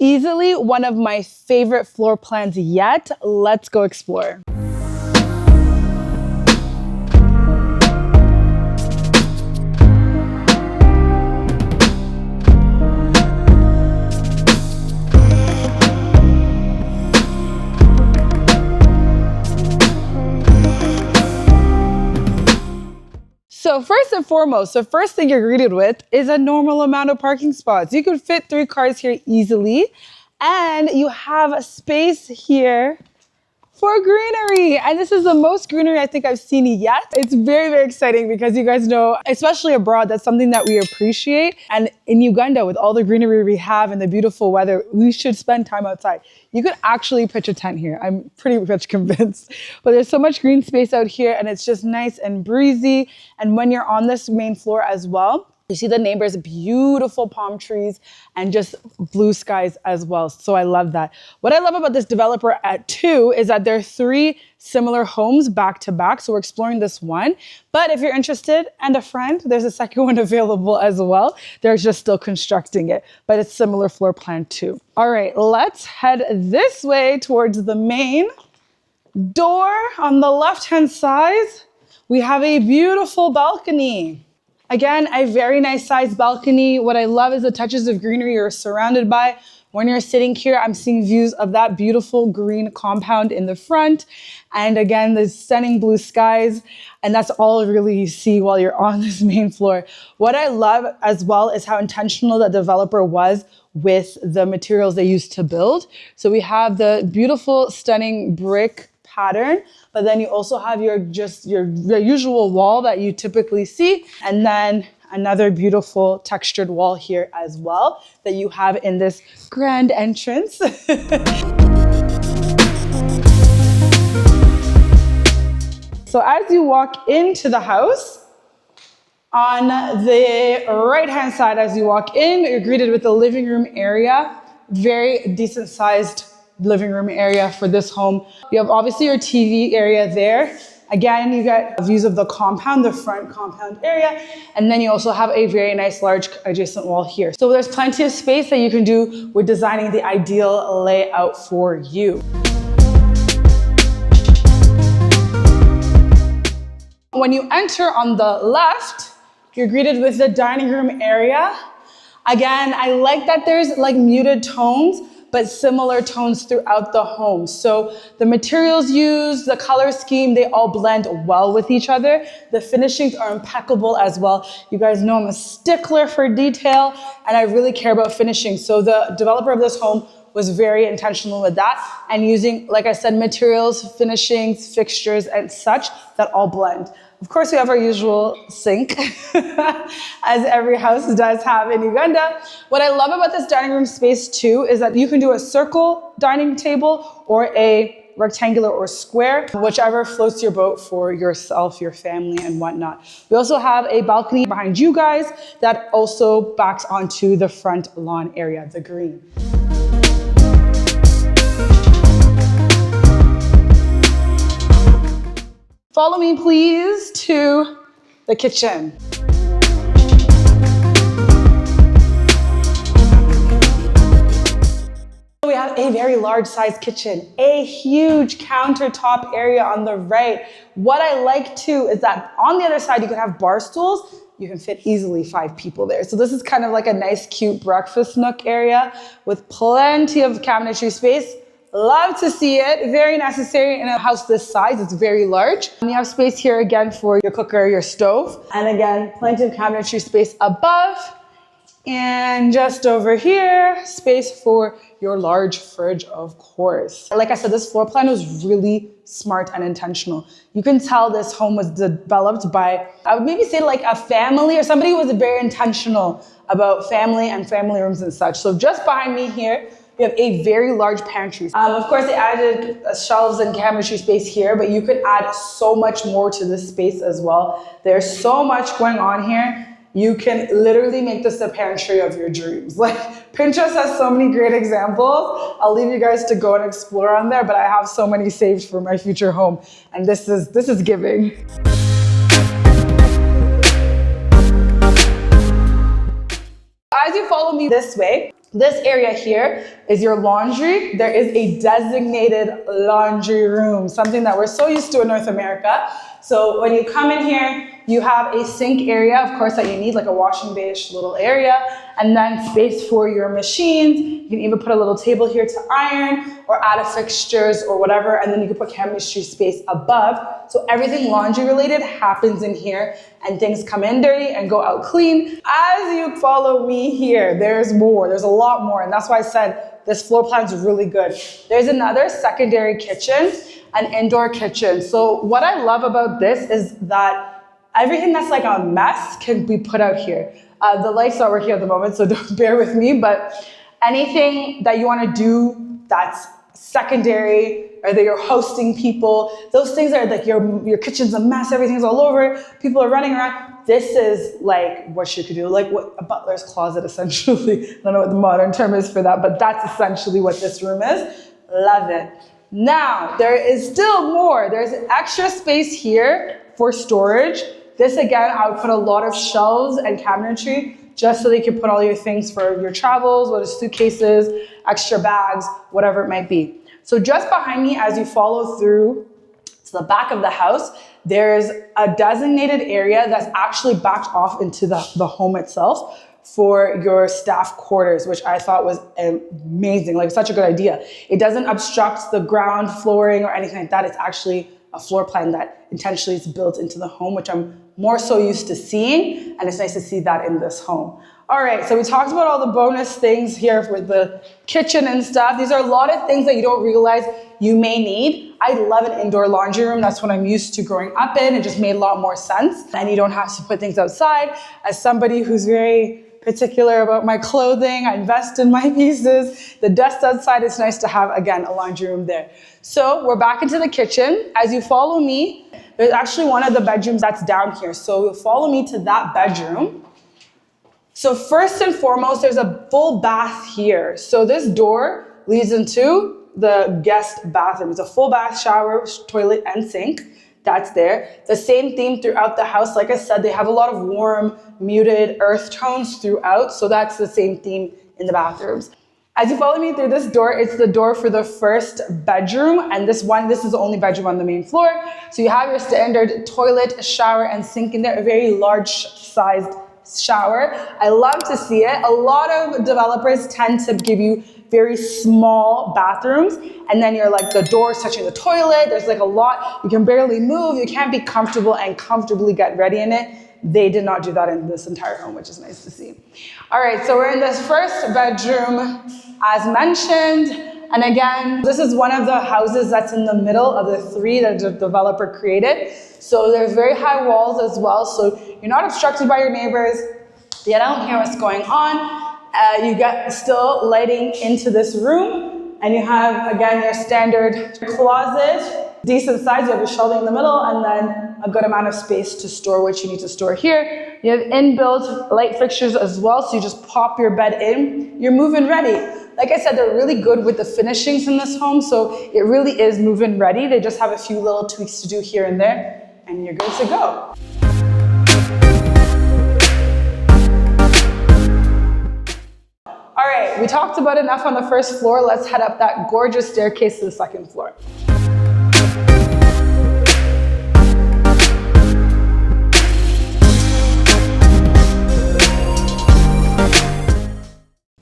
Easily one of my favorite floor plans yet. Let's go explore. So first and foremost, the first thing you're greeted with is a normal amount of parking spots. You could fit 3 cars here easily, and you have a space here for greenery. And this is the most greenery I think I've seen yet. It's very, very exciting because you guys know, especially abroad, that's something that we appreciate. And in Uganda, with all the greenery we have and the beautiful weather, we should spend time outside. You could actually pitch a tent here. I'm pretty much convinced. But there's so much green space out here and it's just nice and breezy. And when you're on this main floor as well, you see the neighbors' beautiful palm trees and just blue skies as well. So I love that. What I love about this developer at 2 is that there are 3 similar homes back to back. So we're exploring this one. But if you're interested and a friend, there's a second one available as well. They're just still constructing it, but it's similar floor plan too. All right, let's head this way towards the main door. On the left-hand side, we have a beautiful balcony. Again, a very nice sized balcony. What I love is the touches of greenery you're surrounded by. When you're sitting here, I'm seeing views of that beautiful green compound in the front. And again, the stunning blue skies. And that's all really you see while you're on this main floor. What I love as well is how intentional the developer was with the materials they used to build. So we have the beautiful, stunning brick pattern, but then you also have your usual wall that you typically see, and then another beautiful textured wall here as well that you have in this grand entrance. So as you walk into the house, on the right-hand side as you walk in, you're greeted with the living room area, very decent sized living room area for this home. You have obviously your TV area there. Again, you get views of the compound, the front compound area, and then you also have a very nice large adjacent wall here. So there's plenty of space that you can do with designing the ideal layout for you. When you enter on the left, you're greeted with the dining room area. Again, I like that there's like muted tones, but similar tones throughout the home. So the materials used, the color scheme, they all blend well with each other. The finishings are impeccable as well. You guys know I'm a stickler for detail and I really care about finishing. So the developer of this home was very intentional with that and using, like I said, materials, finishings, fixtures, and such that all blend. Of course, we have our usual sink, as every house does have in Uganda. What I love about this dining room space too is that you can do a circle dining table or a rectangular or square, whichever floats your boat for yourself, your family, and whatnot. We also have a balcony behind you guys that also backs onto the front lawn area, the green. Follow me, please, to the kitchen. We have a very large size kitchen, a huge countertop area on the right. What I like too is that on the other side, you can have bar stools. You can fit easily 5 people there. So this is kind of like a nice, cute breakfast nook area with plenty of cabinetry space. Love to see it. Very necessary in a house this size. It's very large. And you have space here again for your cooker, your stove. And again, plenty of cabinetry space above. And just over here, space for your large fridge, of course. Like I said, this floor plan was really smart and intentional. You can tell this home was developed by, I would maybe say like a family or somebody who was very intentional about family and family rooms and such. So just behind me here, we have a very large pantry. Of course, they added shelves and cabinetry space here, but you could add so much more to this space as well. There's so much going on here. You can literally make this the pantry of your dreams. Like Pinterest has so many great examples. I'll leave you guys to go and explore on there, but I have so many saved for my future home. And this is giving. As you follow me this way, This area here is your laundry. There is a designated laundry room, something that we're so used to in North America. So when you come in here, you have a sink area, of course, that you need, like a washing base little area, and then space for your machines. You can even put a little table here to iron or add a fixtures or whatever, and then you can put chemistry space above. So everything laundry related happens in here, and things come in dirty and go out clean. As you follow me here, there's more, there's a lot more, and that's why I said this floor plan is really good. There's another secondary kitchen, an indoor kitchen. So what I love about this is that everything that's like a mess can be put out here. The light's not working at the moment, so don't bear with me, but anything that you want to do that's secondary, or that you're hosting people, those things are like your kitchen's a mess, everything's all over, people are running around. This is like what you could do, like what a butler's closet essentially. I don't know what the modern term is for that, but that's essentially what this room is. Love it. Now, there is still more. There's extra space here for storage. This again, I would put a lot of shelves and cabinetry just so that you can put all your things for your travels, whether it's suitcases, extra bags, whatever it might be. So just behind me, as you follow through to the back of the house, there's a designated area that's actually backed off into the home itself for your staff quarters, which I thought was amazing, like such a good idea. It doesn't obstruct the ground flooring or anything like that. It's actually a floor plan that intentionally is built into the home, which I'm more so used to seeing, and it's nice to see that in this home. All right, so we talked about all the bonus things here with the kitchen and stuff. These are a lot of things that you don't realize you may need. I love an indoor laundry room. That's what I'm used to growing up in. It just made a lot more sense, and you don't have to put things outside. As somebody who's very particular about my clothing, I invest in my pieces. The dust outside, it's nice to have, again, a laundry room there. So we're back into the kitchen. As you follow me, there's actually one of the bedrooms that's down here. So you'll follow me to that bedroom. So first and foremost, there's a full bath here. So this door leads into the guest bathroom. It's a full bath, shower, toilet, and sink. That's there. The same theme throughout the house. Like I said, they have a lot of warm, muted earth tones throughout. So that's the same theme in the bathrooms. As you follow me through this door, it's the door for the first bedroom. And this is the only bedroom on the main floor. So you have your standard toilet, shower, and sink in there, a very large sized shower. I love to see it. A lot of developers tend to give you very small bathrooms, and then you're like the doors touching the toilet. There's like a lot. You can barely move. You can't be comfortable and comfortably get ready in it. They did not do that in this entire home, which is nice to see. All right, so we're in this first bedroom, as mentioned. And again, this is one of the houses that's in the middle of the three that the developer created. So there's very high walls as well. So you're not obstructed by your neighbors. They don't hear what's going on. You get still lighting into this room. And you have, again, your standard closet, decent size. You have your shelving in the middle, and then a good amount of space to store what you need to store here. You have inbuilt light fixtures as well. So you just pop your bed in. You're move-in ready. Like I said, they're really good with the finishings in this home, so it really is move-in ready. They just have a few little tweaks to do here and there, and you're good to go. All right, we talked about enough on the first floor. Let's head up that gorgeous staircase to the second floor.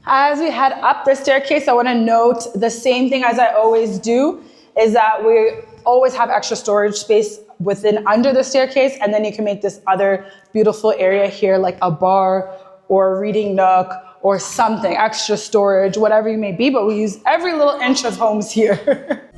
As we head up the staircase, I want to note the same thing as I always do, is that we always have extra storage space under the staircase, and then you can make this other beautiful area here, like a bar or a reading nook or something, extra storage, whatever you may be, but we use every little inch of homes here.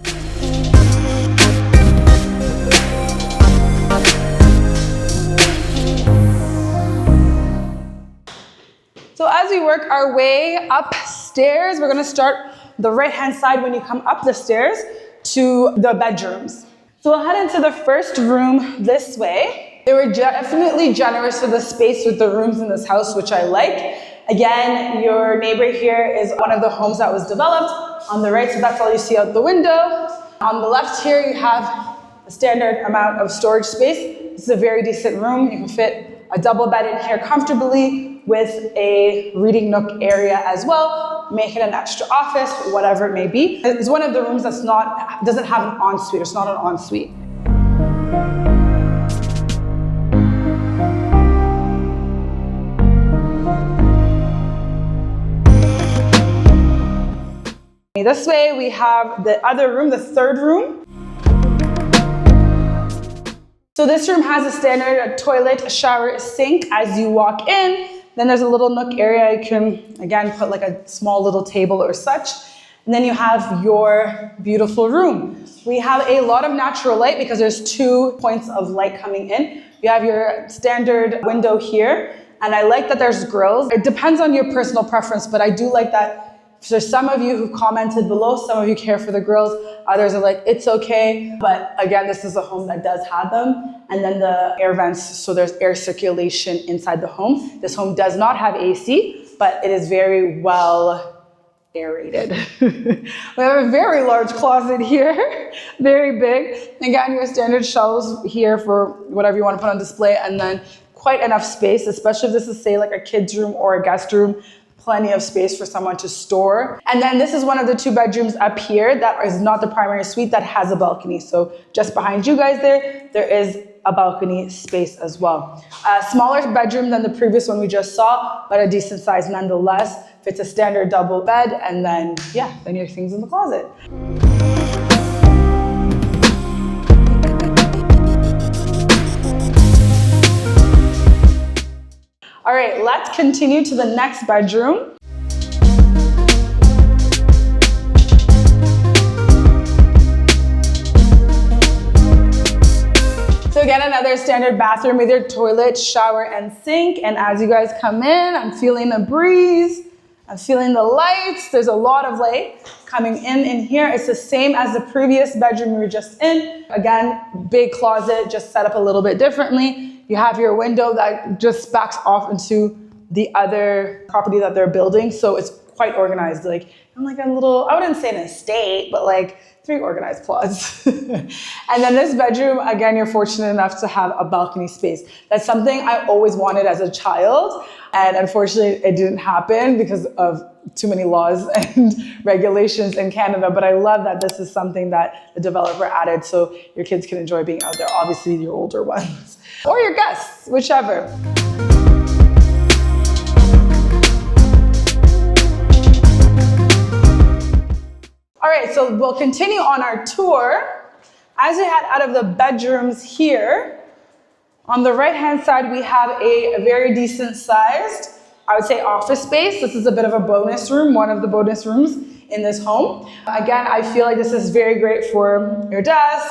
So as we work our way upstairs, we're gonna start the right-hand side when you come up the stairs to the bedrooms. So we'll head into the first room this way. They were definitely generous with the space with the rooms in this house, which I like. Again, your neighbor here is one of the homes that was developed on the right, so that's all you see out the window. On the left here, you have a standard amount of storage space. This is a very decent room. You can fit a double bed in here comfortably with a reading nook area as well. make it an extra office, whatever it may be. It's one of the rooms doesn't have an ensuite. It's not an ensuite. This way we have the other room, the third room. So this room has a standard toilet, a shower, a sink as you walk in. Then there's a little nook area. You can, again, put like a small little table or such. And then you have your beautiful room. We have a lot of natural light because there's 2 points of light coming in. You have your standard window here. And I like that there's grills. It depends on your personal preference, but I do like that. So there's some of you who commented below, some of you care for the grills, others are like, it's okay. But again, this is a home that does have them. And then the air vents, so there's air circulation inside the home. This home does not have AC, but it is very well aerated. We have a very large closet here, very big. Again, your standard shelves here for whatever you want to put on display, and then quite enough space, especially if this is, say, like a kid's room or a guest room. Plenty of space for someone to store. And then this is one of the 2 bedrooms up here that is not the primary suite that has a balcony. So just behind you guys there is a balcony space as well. A smaller bedroom than the previous one we just saw, but a decent size nonetheless. Fits a standard double bed, and then, yeah, then your things in the closet. All right, let's continue to the next bedroom. So again, another standard bathroom with your toilet, shower, and sink. And as you guys come in, I'm feeling a breeze. I'm feeling the lights. There's a lot of light coming in here. It's the same as the previous bedroom we were just in. Again, big closet, just set up a little bit differently. You have your window that just backs off into the other property that they're building. So it's quite organized. Like, I'm like a little, I wouldn't say an estate, but like 3 organized plots. And then this bedroom, again, you're fortunate enough to have a balcony space. That's something I always wanted as a child. And unfortunately, it didn't happen because of too many laws and regulations in Canada. But I love that this is something that the developer added so your kids can enjoy being out there. Obviously, your older ones. Or your guests, whichever. All right, so we'll continue on our tour. As we head out of the bedrooms here, on the right-hand side, we have a very decent sized, I would say, office space. This is a bit of a bonus room, one of the bonus rooms in this home. Again, I feel like this is very great for your desk,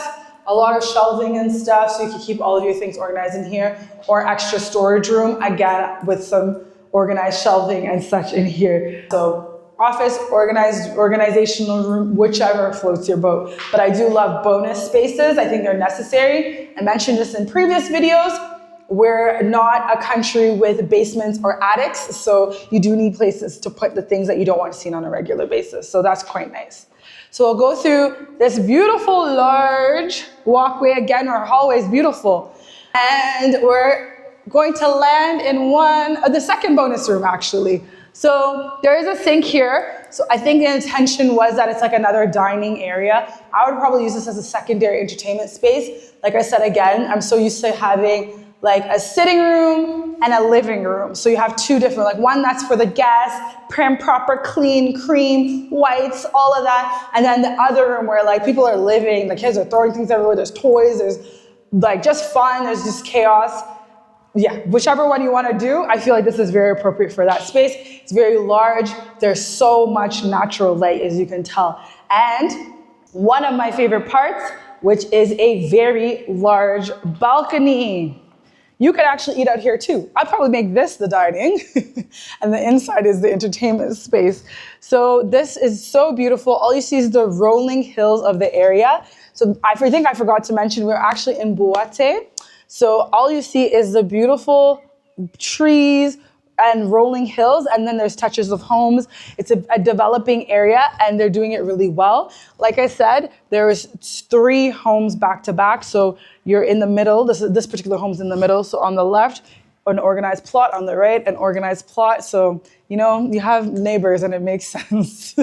a lot of shelving and stuff, so you can keep all of your things organized in here, or extra storage room, again, with some organized shelving and such in here. So office, organizational room, whichever floats your boat. But I do love bonus spaces. I think they're necessary. I mentioned this in previous videos. We're not a country with basements or attics, so you do need places to put the things that you don't want to see on a regular basis. So that's quite nice. So we'll go through this beautiful large walkway. Again, our hallway is beautiful. And we're going to land in the second bonus room, actually. So there is a sink here. So I think the intention was that it's like another dining area. I would probably use this as a secondary entertainment space. Like I said, again, I'm so used to having like a sitting room and a living room. So you have 2 different, like one that's for the guests, prim, proper, clean, cream, whites, all of that. And then the other room where like people are living, the kids are throwing things everywhere. There's toys, there's like just fun, there's just chaos. Yeah, whichever one you want to do, I feel like this is very appropriate for that space. It's very large. There's so much natural light, as you can tell. And one of my favorite parts, which is a very large balcony. You could actually eat out here too. I'd probably make this the dining and the inside is the entertainment space. So this is so beautiful. All you see is the rolling hills of the area. So I think I forgot to mention, we're actually in Buwate. So all you see is the beautiful trees and rolling hills, and then there's touches of homes. It's a developing area, and they're doing it really well. Like I said, there's 3 homes back to back, so you're in the middle. This particular home's in the middle, so on the left, an organized plot on the right, an organized plot. So, you know, you have neighbors and it makes sense.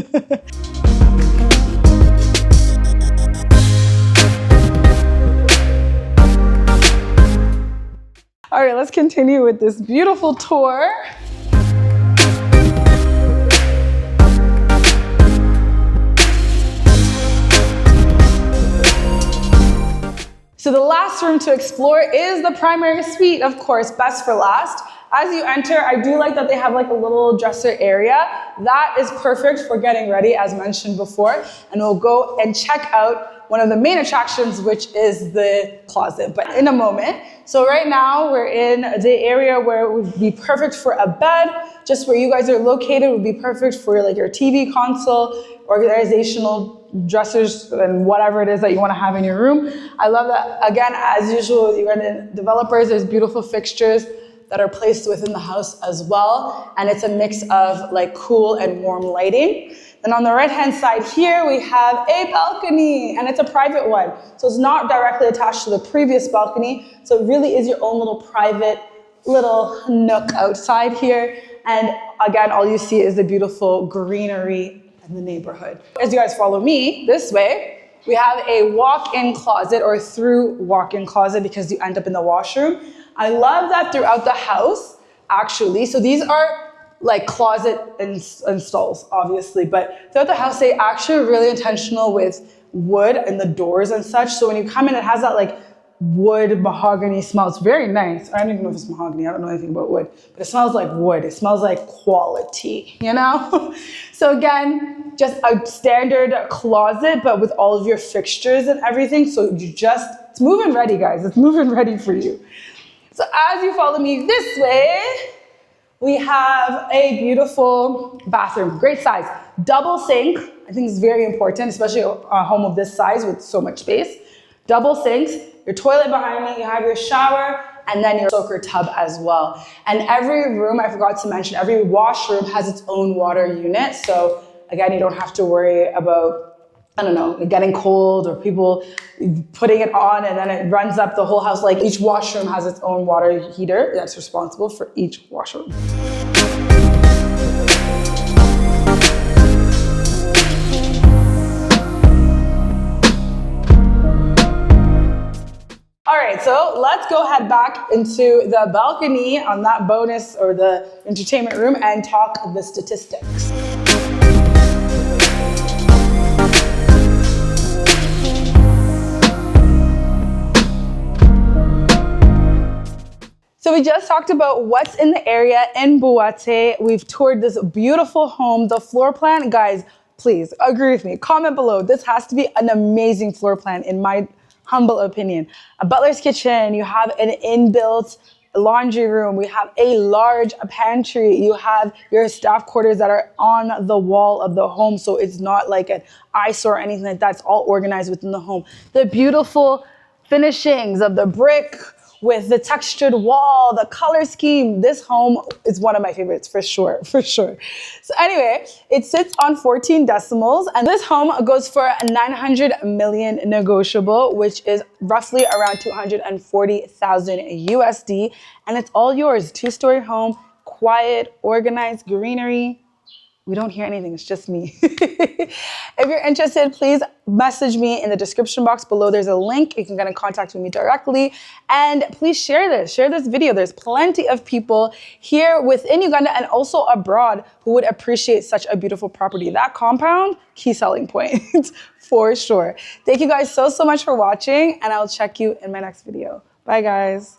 All right, let's continue with this beautiful tour. So the last room to explore is the primary suite, of course, best for last. As you enter, I do like that they have like a little dresser area. That is perfect for getting ready, as mentioned before. And we'll go and check out one of the main attractions, which is the closet, but in a moment. So right now we're in the area where it would be perfect for a bed. Just where you guys are located would be perfect for like your TV console, organizational dressers, and whatever it is that you want to have in your room. I love that, again, as usual, you run in developers, there's beautiful fixtures that are placed within the house as well. And it's a mix of like cool and warm lighting. Then on the right-hand side here, we have a balcony, and it's a private one. So it's not directly attached to the previous balcony. So it really is your own little private little nook outside here. And again, all you see is the beautiful greenery in the neighborhood. As you guys follow me this way, we have a walk-in closet or through walk-in closet because you end up in the washroom. I love that throughout the house, actually. So these are like closet and stalls, obviously, but throughout the house, they actually are really intentional with wood and the doors and such. So when you come in, it has that like wood mahogany smell. It's very nice. I don't even know if it's mahogany. I don't know anything about wood, but it smells like wood. It smells like quality, you know? So again, just a standard closet, but with all of your fixtures and everything. So it's moving ready, guys. It's moving ready for you. So as you follow me this way, we have a beautiful bathroom, great size, double sink. I think it's very important, especially a home of this size with so much space. Double sinks, your toilet behind me, you have your shower, and then your soaker tub as well. And every room, I forgot to mention, every washroom has its own water unit. So again, you don't have to worry about, I don't know, getting cold or people putting it on and then it runs up the whole house. Like each washroom has its own water heater that's responsible for each washroom. All right, so let's go head back into the balcony on that bonus or the entertainment room and talk the statistics. So we just talked about what's in the area in Buwate. We've toured this beautiful home. The floor plan, guys, please agree with me. Comment below. This has to be an amazing floor plan in my humble opinion. A butler's kitchen, you have an inbuilt laundry room, we have a large pantry, you have your staff quarters that are on the wall of the home, so it's not like an eyesore or anything like that. It's all organized within the home. The beautiful finishings of the brick with the textured wall, the color scheme. This home is one of my favorites for sure, for sure. So anyway, it sits on 14 decimals and this home goes for 900 million negotiable, which is roughly around 240,000 USD. And it's all yours, 2-story home, quiet, organized, greenery. We don't hear anything, it's just me. If you're interested, please message me in the description box below. There's a link, you can get in contact with me directly. And please share this video. There's plenty of people here within Uganda and also abroad who would appreciate such a beautiful property. That compound, key selling point, for sure. Thank you guys so much for watching and I'll check you in my next video. Bye guys.